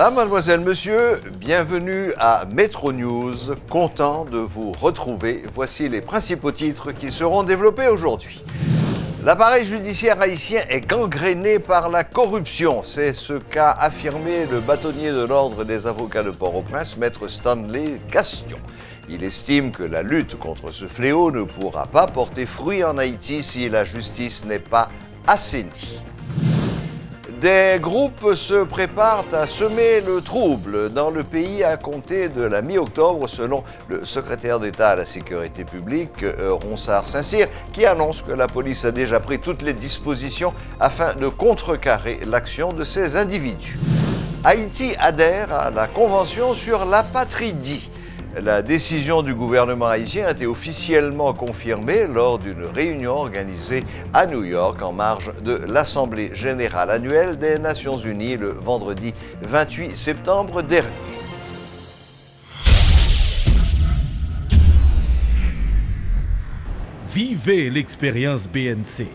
Madame, mademoiselle, monsieur, bienvenue à Métro News. Content de vous retrouver. Voici les principaux titres qui seront développés aujourd'hui. L'appareil judiciaire haïtien est gangréné par la corruption. C'est ce qu'a affirmé le bâtonnier de l'Ordre des avocats de Port-au-Prince, maître Stanley Gaston. Il estime que la lutte contre ce fléau ne pourra pas porter fruit en Haïti si la justice n'est pas assainie. Des groupes se préparent à semer le trouble dans le pays à compter de la mi-octobre, selon le secrétaire d'État à la sécurité publique, Ronsard Saint-Cyr, qui annonce que la police a déjà pris toutes les dispositions afin de contrecarrer l'action de ces individus. Haïti adhère à la Convention sur l'apatridie. La décision du gouvernement haïtien a été officiellement confirmée lors d'une réunion organisée à New York en marge de l'Assemblée générale annuelle des Nations unies le vendredi 28 septembre dernier. Vivez l'expérience BNC.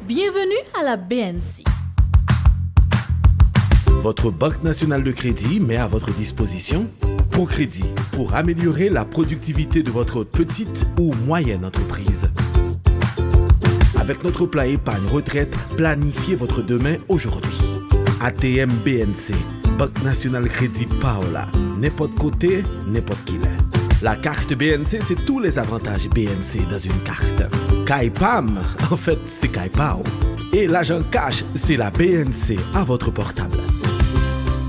Bienvenue à la BNC. Votre Banque nationale de crédit met à votre disposition ProCrédit pour améliorer la productivité de votre petite ou moyenne entreprise. Avec notre plan épargne retraite, planifiez votre demain aujourd'hui. ATM BNC, Banque nationale crédit Paola. N'importe côté, n'importe qui l'est. La carte BNC, c'est tous les avantages BNC dans une carte. Kaipam, en fait, c'est Kaipao. Et l'agent cash, c'est la BNC à votre portable.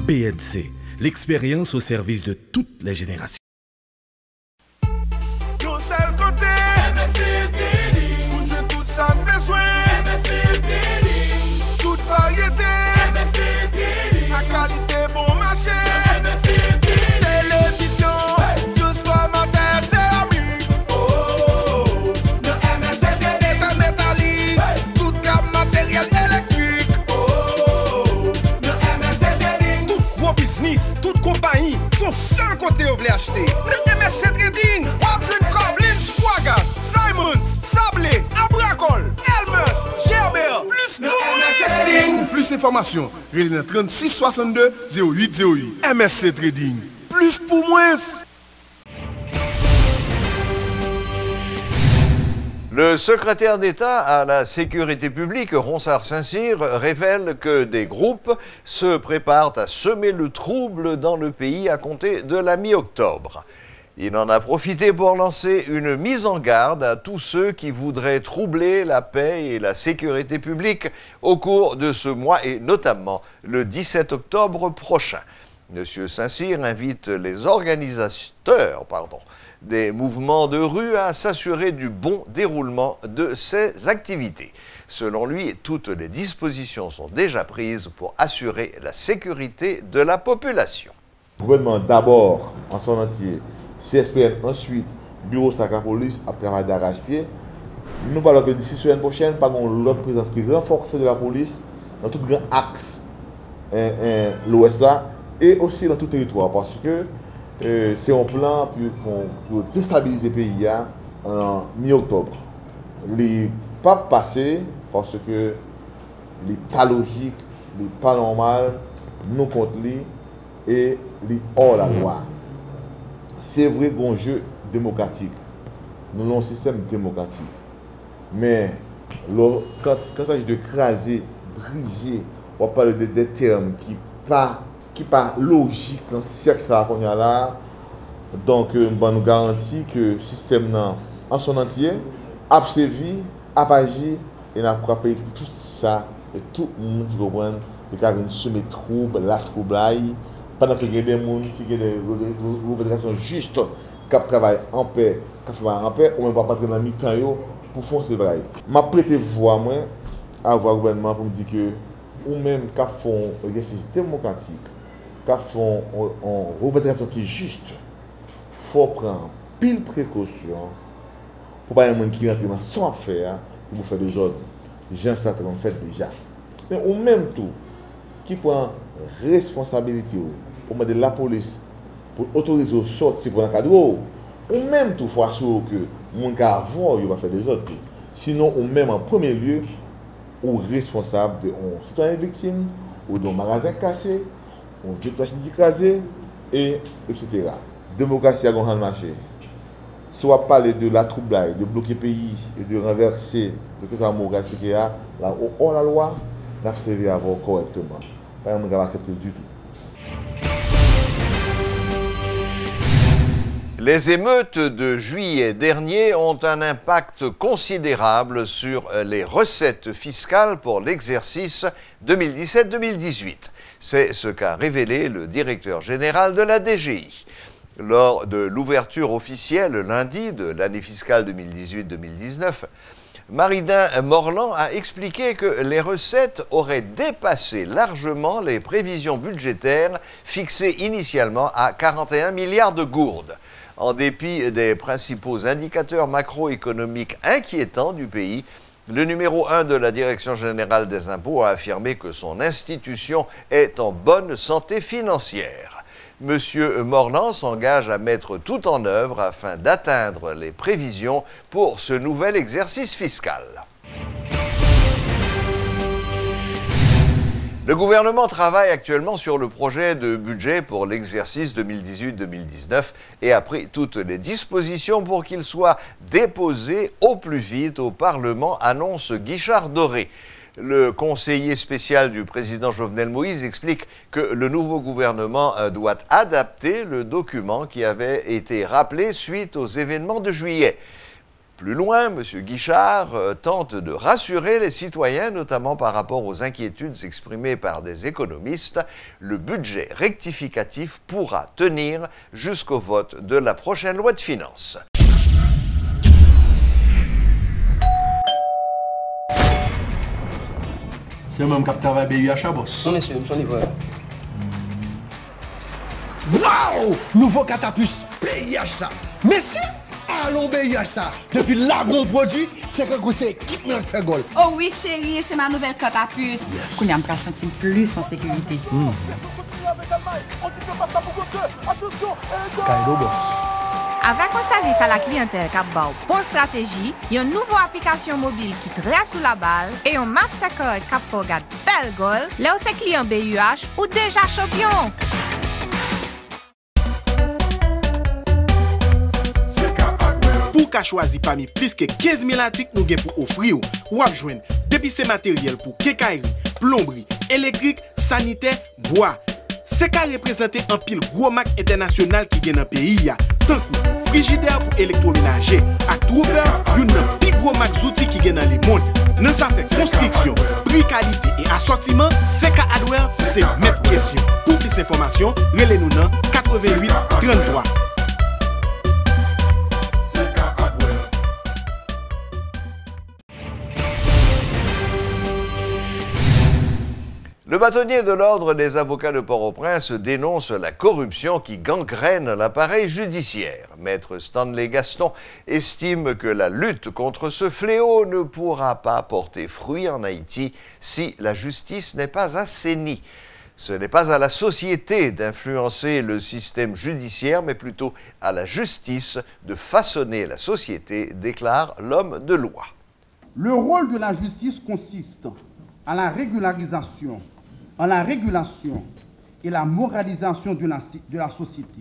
BNC, l'expérience au service de toutes les générations. Yo seul côté, MSC Trading, pour j'ai tout ça besoin, MSC Trading, toute variété, MSC Trading, la qualité bon marché, MSC Trading, télévision, juste formateur céramique, oh, le MSC Trading, état métallique, toute gamme matériel électrique, oh, le MSC Trading, tout gros business, toute compagnie, son seul côté où vous voulez acheter. Le MSC Trading, Wabjun Coblins, Swagas, Simons, Sablé, Abracol, Elmer, Gerber, plus le MSC Trading. Plus d'informations, relais 36 62 08 08. MSC Trading, plus pour moins. Le secrétaire d'État à la sécurité publique, Ronsard Saint-Cyr, révèle que des groupes se préparent à semer le trouble dans le pays à compter de la mi-octobre. Il en a profité pour lancer une mise en garde à tous ceux qui voudraient troubler la paix et la sécurité publique au cours de ce mois et notamment le 17 octobre prochain. M. Saint-Cyr invite les organisateurs des mouvements de rue à s'assurer du bon déroulement de ces activités. Selon lui, toutes les dispositions sont déjà prises pour assurer la sécurité de la population. Le gouvernement d'abord en son entier, CSPN ensuite, Bureau Sacra Police a travaillé d'arrache-pied. Nous parlons que d'ici la semaine prochaine, nous avons l'autre présence qui renforce de la police dans tout grand axe l'Ouest et aussi dans tout territoire parce que c'est un plan pour déstabiliser le pays en mi-octobre. Il n'est pas passé parce que il n'est pas logique, il n'est pas normal, nous contre lui et il est hors la loi. C'est vrai qu'on jeu démocratique. Nous avons un système démocratique. Mais quand il s'agit de craser, briser, on parle des termes qui pas logique dans ce sexe qu'on a là. Donc, nous garantit que le système en son entier a servi, a agi et a frappé tout ça et tout le monde qui comprend et qui a semer trouble, la trouble, pendant qu'il y a des gens qui ont des revendications justes, qui travaillent en paix, qui font en paix, ou même pas dans la mi-temps pour faire ce travail. Je prête voix à voir le gouvernement pour me dire que, ou même qui font un exercice démocratique, qui font une revendication qui est juste, il faut prendre pile précaution pour pas un monde qui rentre dans son affaire, qui vous fait des ordres. Gens ça qu'on fait déjà. Mais ou même tout, qui prend responsabilité pour mettre la police, pour autoriser au sortir pour un cadre, ou même tout, il faut assurer que mon gars avant, il va faire des ordres. Sinon, ou même en premier lieu, ou responsable de citoyen victime, ou d'un magasin cassé, on vient d'écraser, et etc. Démocratie à grand marché. Soit parler de la troublage, de bloquer le pays et de renverser, de que ça m'a expliqué là, on la loi, n'a pas servi à avoir correctement. Pas on va accepter du tout. Les émeutes de juillet dernier ont un impact considérable sur les recettes fiscales pour l'exercice 2017-2018. C'est ce qu'a révélé le directeur général de la DGI. Lors de l'ouverture officielle lundi de l'année fiscale 2018-2019, Maridun Morland a expliqué que les recettes auraient dépassé largement les prévisions budgétaires fixées initialement à 41 milliards de gourdes. En dépit des principaux indicateurs macroéconomiques inquiétants du pays, le numéro 1 de la Direction générale des impôts a affirmé que son institution est en bonne santé financière. Monsieur Morland s'engage à mettre tout en œuvre afin d'atteindre les prévisions pour ce nouvel exercice fiscal. Le gouvernement travaille actuellement sur le projet de budget pour l'exercice 2018-2019 et a pris toutes les dispositions pour qu'il soit déposé au plus vite au Parlement, annonce Guichard Doré. Le conseiller spécial du président Jovenel Moïse explique que le nouveau gouvernement doit adapter le document qui avait été rappelé suite aux événements de juillet. Plus loin, M. Guichard tente de rassurer les citoyens, notamment par rapport aux inquiétudes exprimées par des économistes. Le budget rectificatif pourra tenir jusqu'au vote de la prochaine loi de finances. C'est moi qui travaille BUH, boss. Non, monsieur, je suis livreur. Waouh! Nouveau catapus BUH ça. Merci! Allons BUH ça. Depuis la bon produit, c'est que c'est équipement qui fait gol. Oh oui, chérie, c'est ma nouvelle catapus. Yes. Qu'on y a me sentir plus en sécurité. Kaido, boss. Avec un service à la clientèle qui a une bonne stratégie, une nouvelle application mobile qui traite sous la balle et un Mastercard qui fait regarder belle goal, là où c'est client BUH ou déjà champion. Pour qu'à choisir parmi plus que 15 000 articles nous avons pour offrir, ou à joindre depuis ces matériels pour quincaillerie, plomberie, électrique, sanitaire, bois. C'est qu'à représenter un pile gros marque international qui vient dans le pays. Tant que frigidaire pour électroménager, à Trouver, une plus gros marque outils qui vient dans le monde. Dans sa fait construction, prix, qualité et assortiment, CK Hardware, c'est mettre question. Pour plus d'informations, relez-nous dans 88 33. Le bâtonnier de l'Ordre des avocats de Port-au-Prince dénonce la corruption qui gangrène l'appareil judiciaire. Maître Stanley Gaston estime que la lutte contre ce fléau ne pourra pas porter fruit en Haïti si la justice n'est pas assainie. Ce n'est pas à la société d'influencer le système judiciaire, mais plutôt à la justice de façonner la société, déclare l'homme de loi. Le rôle de la justice consiste à la régularisation, en la régulation et la moralisation de la société.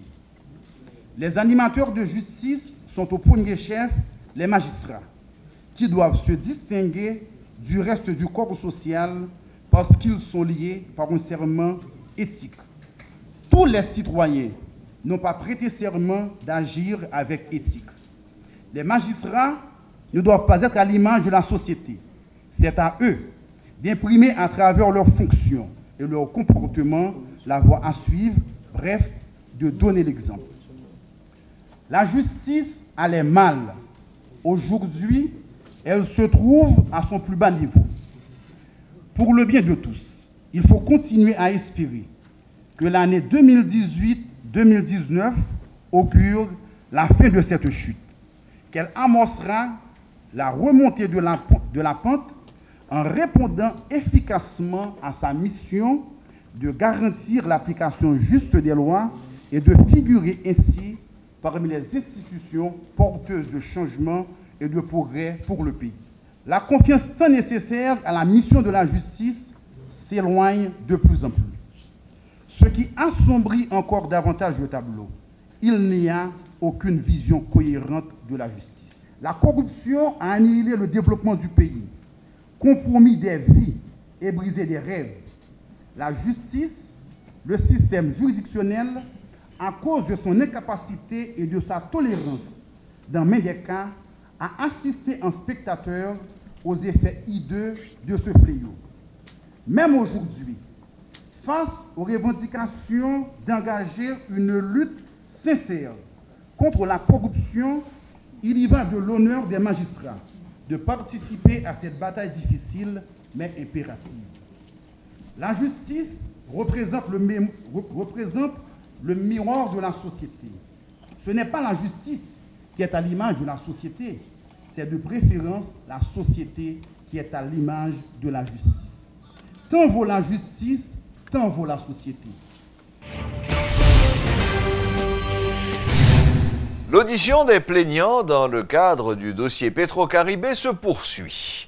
Les animateurs de justice sont au premier chef les magistrats, qui doivent se distinguer du reste du corps social parce qu'ils sont liés par un serment éthique. Tous les citoyens n'ont pas prêté serment d'agir avec éthique. Les magistrats ne doivent pas être à l'image de la société. C'est à eux d'imprimer à travers leurs fonctions et leur comportement la voie à suivre, bref, de donner l'exemple. La justice allait mal. Aujourd'hui, elle se trouve à son plus bas niveau. Pour le bien de tous, il faut continuer à espérer que l'année 2018-2019 augure la fin de cette chute, qu'elle amorcera la remontée de la pente en répondant efficacement à sa mission de garantir l'application juste des lois et de figurer ainsi parmi les institutions porteuses de changement et de progrès pour le pays. La confiance tant nécessaire à la mission de la justice s'éloigne de plus en plus. Ce qui assombrit encore davantage le tableau, il n'y a aucune vision cohérente de la justice. La corruption a annihilé le développement du pays, compromis des vies et brisé des rêves. La justice, le système juridictionnel, à cause de son incapacité et de sa tolérance, dans bien des cas, a assisté en spectateur aux effets hideux de ce fléau. Même aujourd'hui, face aux revendications d'engager une lutte sincère contre la corruption, il y va de l'honneur des magistrats de participer à cette bataille difficile mais impérative. La justice représente le miroir de la société. Ce n'est pas la justice qui est à l'image de la société, c'est de préférence la société qui est à l'image de la justice. Tant vaut la justice, tant vaut la société. L'audition des plaignants dans le cadre du dossier Petro-Caribé se poursuit.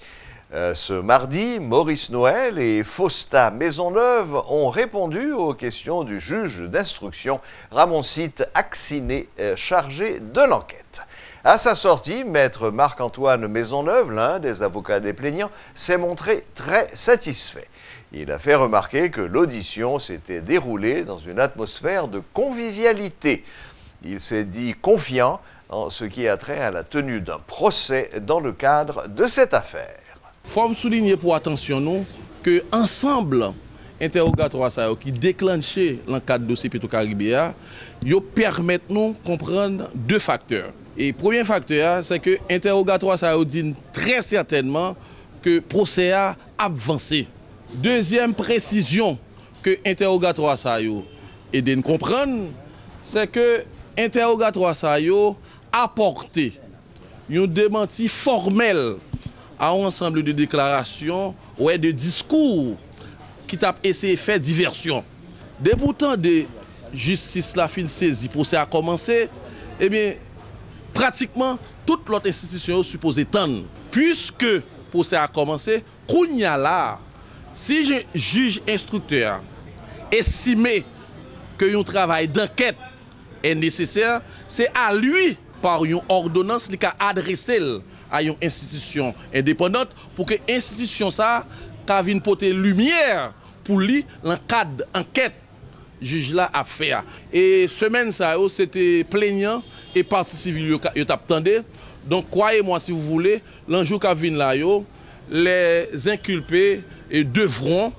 Ce mardi, Maurice Noël et Fausta Maisonneuve ont répondu aux questions du juge d'instruction Ramoncite Acciné, chargé de l'enquête. À sa sortie, maître Marc-Antoine Maisonneuve, l'un des avocats des plaignants, s'est montré très satisfait. Il a fait remarquer que l'audition s'était déroulée dans une atmosphère de convivialité. Il s'est dit confiant en ce qui a trait à la tenue d'un procès dans le cadre de cette affaire. Il faut souligner pour attention nous que ensemble interrogatoire qui déclenché dans le cadre du dossier Petro-Caribé, ils permettent nous comprendre deux facteurs. Et le premier facteur, c'est que l'interrogatoire dit très certainement que le procès a avancé. Deuxième précision que l'interrogatoire aide à comprendre, c'est que l'interrogatoire a apporté un démenti formel à un ensemble de déclarations ou de discours qui t'a essayé de faire diversion. Dès pourtant de justice la fin saisie, procès a commencé, eh bien, pratiquement toute l'autre institution est supposée tendre. Puisque le procès a commencé, kounya là, si je juge instructeur estimé que un travail d'enquête est nécessaire, c'est à lui, par une ordonnance, qu'il a adressé à une institution indépendante pour que l'institution ça vienne porter lumière pour lui dans le cadre d'enquête juge là a fait. Et semaine ça c'était plaignant et partie civile yo t'attendait. Donc croyez-moi si vous voulez, l'enjeu qui vient là les inculpés devront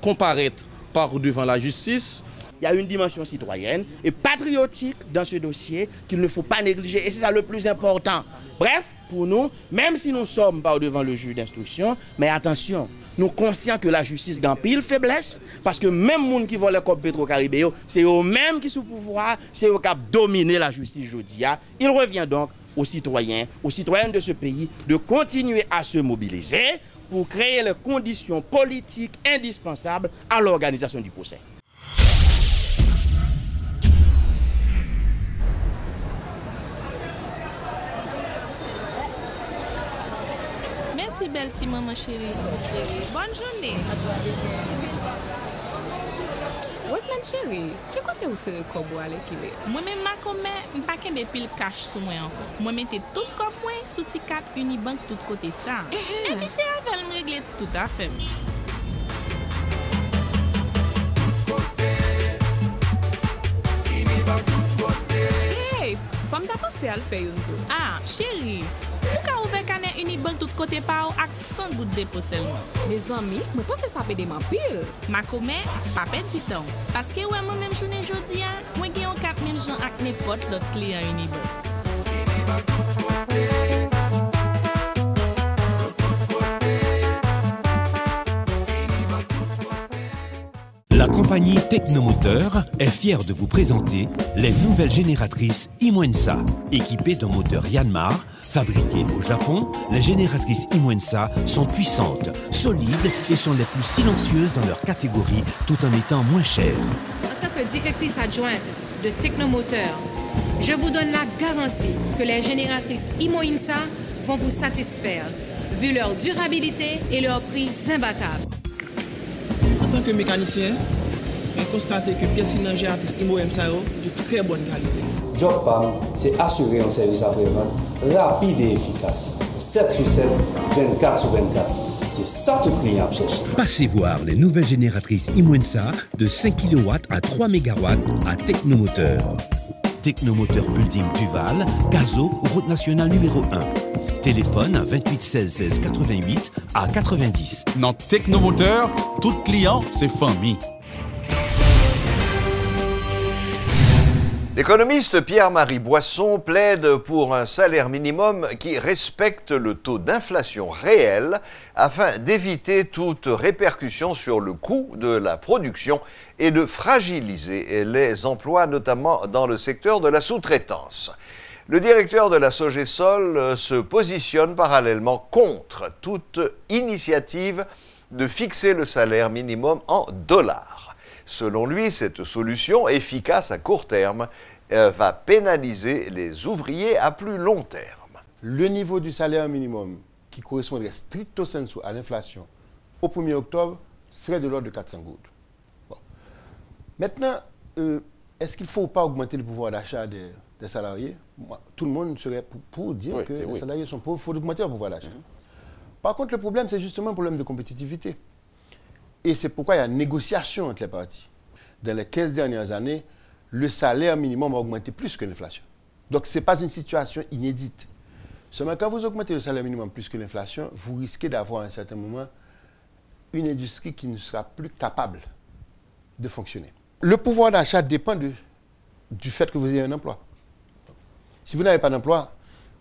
comparaître par devant la justice. Il y a une dimension citoyenne et patriotique dans ce dossier qu'il ne faut pas négliger et c'est ça le plus important. Bref, pour nous, même si nous sommes pas devant le juge d'instruction, mais attention, nous sommes conscients que la justice a pile faiblesse, parce que même les gens qui volent le code Petro-Caribé, c'est eux-mêmes qui sont au pouvoir, c'est eux qui ont dominé la justice aujourd'hui. Il revient donc aux citoyens de ce pays de continuer à se mobiliser pour créer les conditions politiques indispensables à l'organisation du procès. Merci belle petite maman chérie. Bonne journée. Osman chérie, qui côté où c'est comme aller qui est? Moi-même ma commet, pas qu'un pile cash sur moi encore. Moi mettais tout comme moi sous Ticat Unibank tout côté ça. Et puis c'est avec me régler tout à fait. Hey, comme t'as pensé à le faire tout? Ah, chérie. Pourquoi ouvrir canet Unibank tout côté par avec 100 gouttes de dépôt seulement? Mes amis, moi pense que ça peut démarrer pile. Ma commet, pas petit temps. Parce que ouais, moi-même journée jodi a, moi gagne 4000 gens avec n'importe l'autre client Unibank. La compagnie Technomoteur est fière de vous présenter les nouvelles génératrices Imoensa. Équipées d'un moteur Yanmar, fabriquées au Japon, les génératrices Imoensa sont puissantes, solides et sont les plus silencieuses dans leur catégorie tout en étant moins chères. En tant que directrice adjointe de Technomoteur, je vous donne la garantie que les génératrices Imoensa vont vous satisfaire, vu leur durabilité et leur prix imbattable. En tant que mécanicien, On constate que pièces génératrices IMOM ça de très bonne qualité. Job PAM, c'est assurer un service après-vente rapide et efficace. 7 sur 7, 24 sur 24. C'est ça tout client cherche. Passez voir les nouvelles génératrices Imwensa de 5 kW à 3 MW à Technomoteur. Technomoteur Building Duval, Gazo, route nationale numéro 1. Téléphone à 28 16 16 88 à 90. Dans Technomoteur, tout client, c'est famille. L'économiste Pierre-Marie Boisson plaide pour un salaire minimum qui respecte le taux d'inflation réel afin d'éviter toute répercussion sur le coût de la production et de fragiliser les emplois, notamment dans le secteur de la sous-traitance. Le directeur de la Sogesol se positionne parallèlement contre toute initiative de fixer le salaire minimum en dollars. Selon lui, cette solution, efficace à court terme, va pénaliser les ouvriers à plus long terme. Le niveau du salaire minimum qui correspondrait stricto sensu à l'inflation au 1er octobre serait de l'ordre de 400 gouttes. Bon. Maintenant, est-ce qu'il ne faut pas augmenter le pouvoir d'achat des salariés? Tout le monde serait pour dire que les salariés sont pauvres, il faut augmenter le pouvoir d'achat. Par contre, le problème, c'est justement un problème de compétitivité. Et c'est pourquoi il y a une négociation entre les parties. Dans les 15 dernières années, le salaire minimum a augmenté plus que l'inflation. Donc, ce n'est pas une situation inédite. Seulement, quand vous augmentez le salaire minimum plus que l'inflation, vous risquez d'avoir à un certain moment une industrie qui ne sera plus capable de fonctionner. Le pouvoir d'achat dépend du fait que vous ayez un emploi. Si vous n'avez pas d'emploi,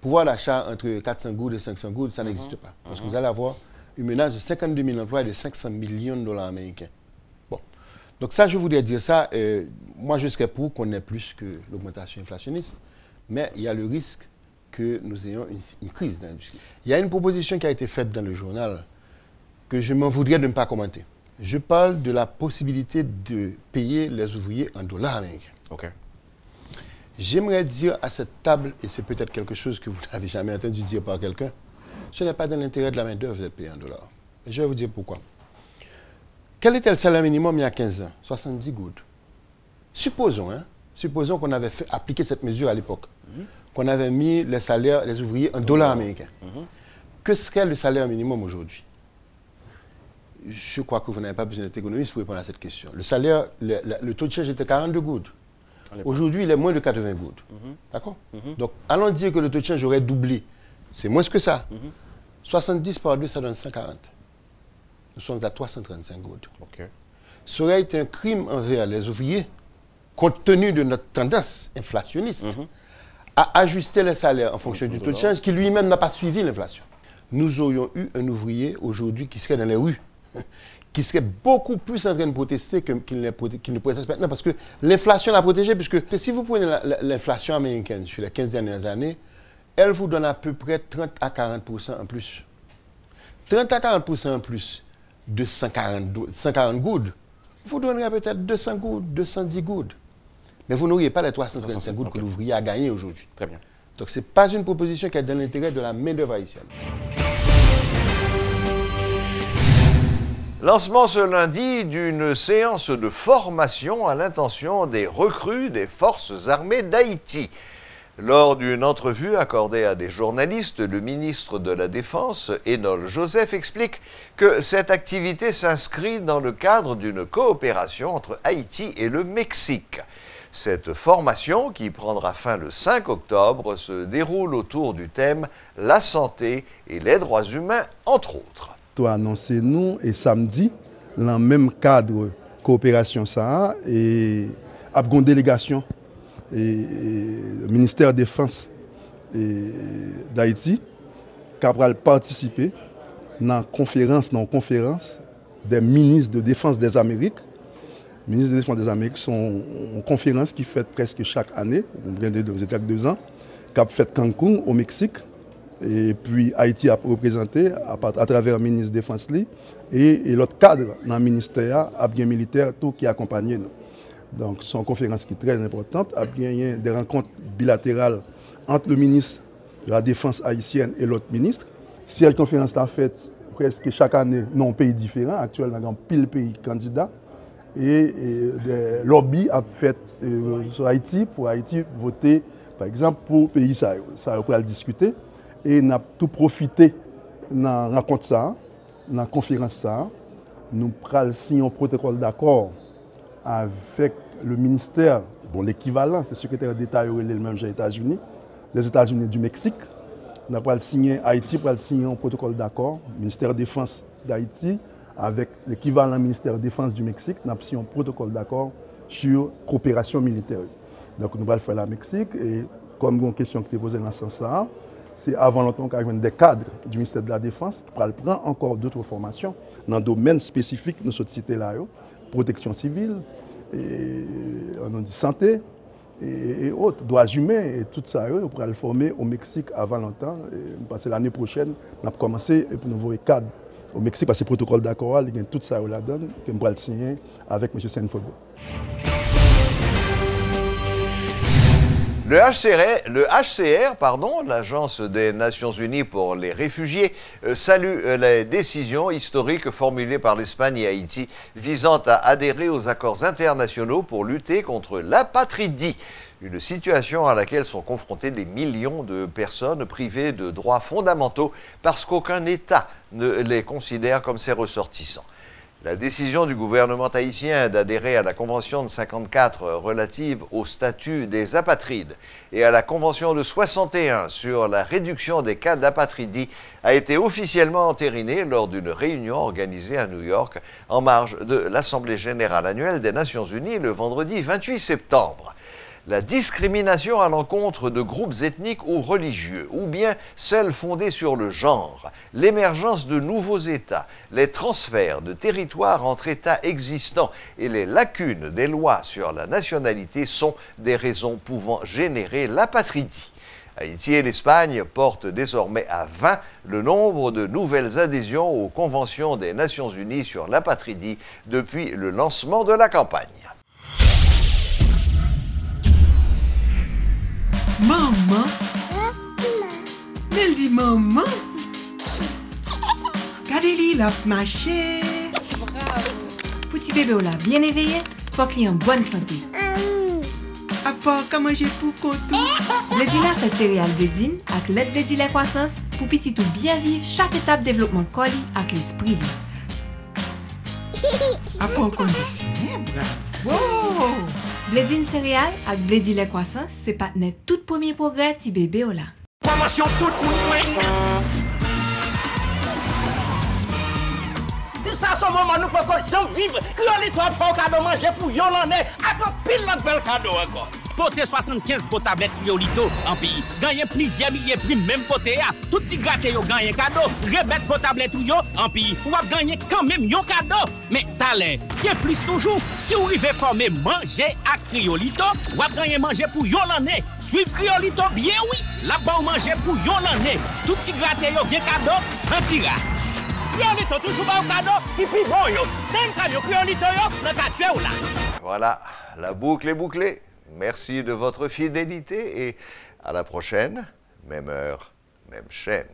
pouvoir d'achat entre 400 gouttes et 500 gouttes, ça n'existe pas. Parce que vous allez avoir une menace de 52 000 emplois et de 500 millions de dollars américains. Bon. Donc ça, je voudrais dire ça. Moi, je serais pour qu'on ait plus que l'augmentation inflationniste, mais il y a le risque que nous ayons une crise d'industrie. Il y a une proposition qui a été faite dans le journal que je m'en voudrais de ne pas commenter. Je parle de la possibilité de payer les ouvriers en dollars américains. OK. J'aimerais dire à cette table, et c'est peut-être quelque chose que vous n'avez jamais entendu dire par quelqu'un, ce n'est pas dans l'intérêt de la main-d'œuvre d'être payé en dollars. Et je vais vous dire pourquoi. Quel était le salaire minimum il y a 15 ans? 70 gouttes. Supposons qu'on avait appliqué cette mesure à l'époque, qu'on avait mis les salaires, les ouvriers en dollars américains. Que serait le salaire minimum aujourd'hui? Je crois que vous n'avez pas besoin d'être économiste pour répondre à cette question. Le salaire, le taux de change était 42 gouttes. Aujourd'hui, il est moins de 80 gouttes. D'accord? Donc, allons dire que le taux de change aurait doublé. C'est moins que ça. 70 par 2, ça donne 140. Nous sommes à 335 gouttes. Ça aurait été un crime envers les ouvriers, compte tenu de notre tendance inflationniste, à ajuster les salaires en fonction du taux de change qui lui-même n'a pas suivi l'inflation. Nous aurions eu un ouvrier aujourd'hui qui serait dans les rues, qui serait beaucoup plus en train de protester qu'il ne proteste maintenant, parce que l'inflation l'a protégé, puisque si vous prenez l'inflation américaine sur les 15 dernières années, elle vous donne à peu près 30 à 40% en plus. 30 à 40% en plus de 140 gouttes, vous donnerez peut-être 200 gouttes, 210 gouttes. Mais vous n'auriez pas les 335 gouttes que l'ouvrier a gagné aujourd'hui. Très bien. Donc ce n'est pas une proposition qui est dans l'intérêt de la main-d'œuvre haïtienne. Lancement ce lundi d'une séance de formation à l'intention des recrues des forces armées d'Haïti. Lors d'une entrevue accordée à des journalistes, le ministre de la Défense, Enol Joseph, explique que cette activité s'inscrit dans le cadre d'une coopération entre Haïti et le Mexique. Cette formation, qui prendra fin le 5 octobre, se déroule autour du thème « La santé et les droits humains », entre autres. Toi annoncé nous et samedi, dans le même cadre coopération ça, et a une délégation et le ministère de la Défense d'Haïti qui va participer dans une conférence des ministres de Défense des Amériques. Les ministres de Défense des Amériques sont une conférence qui fait presque chaque année, vous avez 2 ans, qui a fait Cancun au Mexique. Et puis Haïti a représenté à travers le ministre de la Défense et l'autre cadre dans le ministère a bien militaire tout qui accompagne nous. Donc c'est une conférence qui est très importante, a bien des rencontres bilatérales entre le ministre de la Défense haïtienne et l'autre ministre. Si cette conférence est faite presque chaque année dans un pays différent, actuellement dans pile pays candidats, et des lobbies a fait sur Haïti pour Haïti voter, par exemple, pour le pays ça pourrait le discuter et n'a tout profité dans la rencontre ça, dans la conférence ça, nous prenons signer un protocole d'accord avec le ministère, bon l'équivalent, c'est le secrétaire d'État le même aux États-Unis, les États-Unis du Mexique. Nous avons signé, Haïti pour signer un protocole d'accord, ministère de la Défense d'Haïti, avec l'équivalent ministère de la Défense du Mexique, nous avons signé un protocole d'accord sur coopération militaire. Donc nous allons faire la Mexique et comme une question qui est posée dans ce sens-là, c'est avant longtemps qu'il y a des cadres du ministère de la Défense qui prennent encore d'autres formations dans le domaine spécifique de cette cité-là, protection civile, et, on dit santé et autres, droits humains et tout ça, on pourra le former au Mexique avant longtemps. Parce que l'année prochaine, on a commencé pour nouveau cadre au Mexique parce que le protocole d'accord, il y a tout ça la donne que on pourra le signer avec M. Senfogo. Le HCR, l'Agence des Nations Unies pour les réfugiés, salue les décisions historiques formulées par l'Espagne et Haïti visant à adhérer aux accords internationaux pour lutter contre l'apatridie, une situation à laquelle sont confrontés des millions de personnes privées de droits fondamentaux parce qu'aucun État ne les considère comme ses ressortissants. La décision du gouvernement haïtien d'adhérer à la Convention de 54 relative au statut des apatrides et à la Convention de 61 sur la réduction des cas d'apatridie a été officiellement entérinée lors d'une réunion organisée à New York en marge de l'Assemblée générale annuelle des Nations Unies le vendredi 28 septembre. La discrimination à l'encontre de groupes ethniques ou religieux, ou bien celle fondée sur le genre, l'émergence de nouveaux États, les transferts de territoires entre États existants et les lacunes des lois sur la nationalité sont des raisons pouvant générer l'apatridie. Haïti et l'Espagne portent désormais à 20 le nombre de nouvelles adhésions aux conventions des Nations Unies sur l'apatridie depuis le lancement de la campagne. Maman? Elle dit maman? Regardez-lui, il a marché. Petit bébé là, bien éveillé, faut qu'il ait en bonne santé. À part qu'à manger pour contour. Blédine a fait céréales Blédine avec l'aide Blédine la croissance pour petit tout bien vivre chaque étape développement colis avec l'esprit. À part qu'on dessine, bravo! Blédine céréales avec Blédine la croissance, c'est partenaire tout premier progrès petit bébé là. Formation tout le monde. Ça, ce moment, nous pouvons vivre. Criolito a fait un cadeau manger pour Yolande. Attends, pile l'autre bel cadeau encore. Porter 75 pour tablettes Criolito en pays. Gagner plusieurs milliers prix même côté. Tout petit gâté yo gagner cadeau. Remettre pour tablettes yo en pays. Ou gagner quand même yon cadeau. Mais talent, bien plus toujours. Si vous arrivez former manger à Criolito, ou gagner manger pour Yolande. Suivre Criolito bien oui. Là-bas manger pour Yolande. Tout petit gâté yo bien cadeau sans tirage. Criolito toujours pas au cadeau, et puis bon yo. D'un cadeau Criolito yo, le cas de faire ou là. Voilà, la boucle est bouclée. Merci de votre fidélité et à la prochaine, même heure, même chaîne.